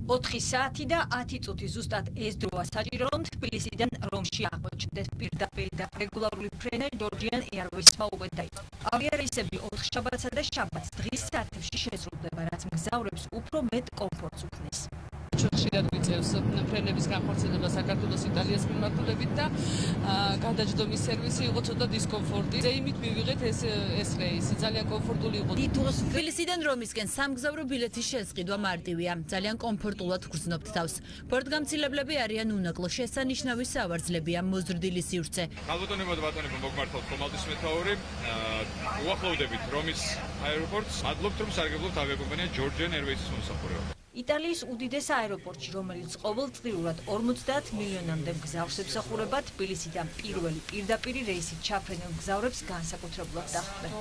4 საათი და 10 წუთი ზუსტად ეს დროა საჭირო, რომ თბილისიდან რომში აღმოჩნდეს პირდაპირ და რეგულარული ფრენა Georgian Airways-მა უკვე დაიწყო. ავიარეისები 4 შაბათსა და შაბათს დღის საათებში შესრულდება, რაც მგზავრებს უფრო მეტ კომფორტს უქმნის. ხშირად გვიწევს ფრენების განხორციელება საქართველოს იტალიის მიმართულებით და გადაჯდომის სერვისი იყო ცოტა დისკომფორტი. ზეიმით მივიღეთ ეს რეისი, ძალიან კომფორტული იყო. თბილისიდან რომისკენ სამგზავრო ბილეთის შესყიდვა მარტივია. ძალიან კომფორტულად გრძნობთ თავს. ბორტგამცილებლები არიან უნაკლო შესანიშნავი სავარძლებია მოზრდილი სივრცე. ალბათონებად ბატონებო მოგმართოთ ხომალდის მეთაური. უახლოვდებით რომის აეროპორტს. მადლობთ რომ სარგებლობთ ავიაკომპანია Georgian Airways-ის მომსახურებად. იტალიის უდიდეს აეროპორტში, რომელიც ყოველწლიურად 50 მილიონამდე მგზავრს ემსახურება, თბილისიდან პირველი პირდაპირი რეისით ჩაფრენილ მგზავრებს განსაკუთრებულად დახვდნენ.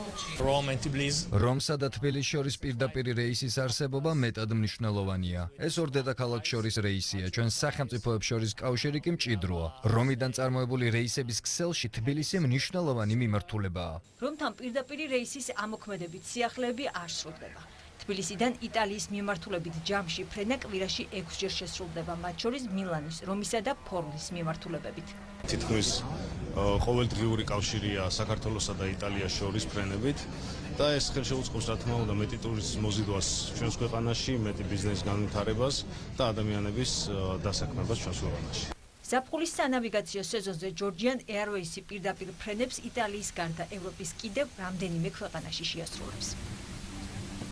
რომსა და თბილისს შორის პირდაპირი რეისის არსებობა მეტად მნიშვნელოვანია. ეს ორ დედაქალაქს შორის რეისია, ჩვენ სახელმწიფოებს შორის კავშირი კი მჭიდროა. რომიდან წარმოებული რეისების ქსელში თბილისი მნიშვნელოვანი მიმართულებაა. რომთან პირდაპირი რეისის ამოქმედებით სიახლეები არ სრულდება. თბილისიდან იტალიის მიმართულებით ჯამში ფრენა კვირაში 6 ჯერ შესრულდება, მათ შორის მილანის, რომისა და ფორლის მიმართულებებით. თითქმის ყოველდღიური კავშირია საქართველოსა და იტალიას შორის ფრენებით და ეს ხელშეუწყობს რა თქმა უნდა მეტი ტურისტის მოზიდვას ჩვენს ქვეყანაში, მეტი ბიზნესის განვითარებას და ადამიანების დასაქმებას ჩვენს ქვეყანაში. ზაფხულის სანავიგაციო სეზონზე Georgian Airways-ი პირდაპირ ფრენებს იტალიის გარდა ევროპის კიდევ რამდენიმე ქვეყანაში შეასრულებს.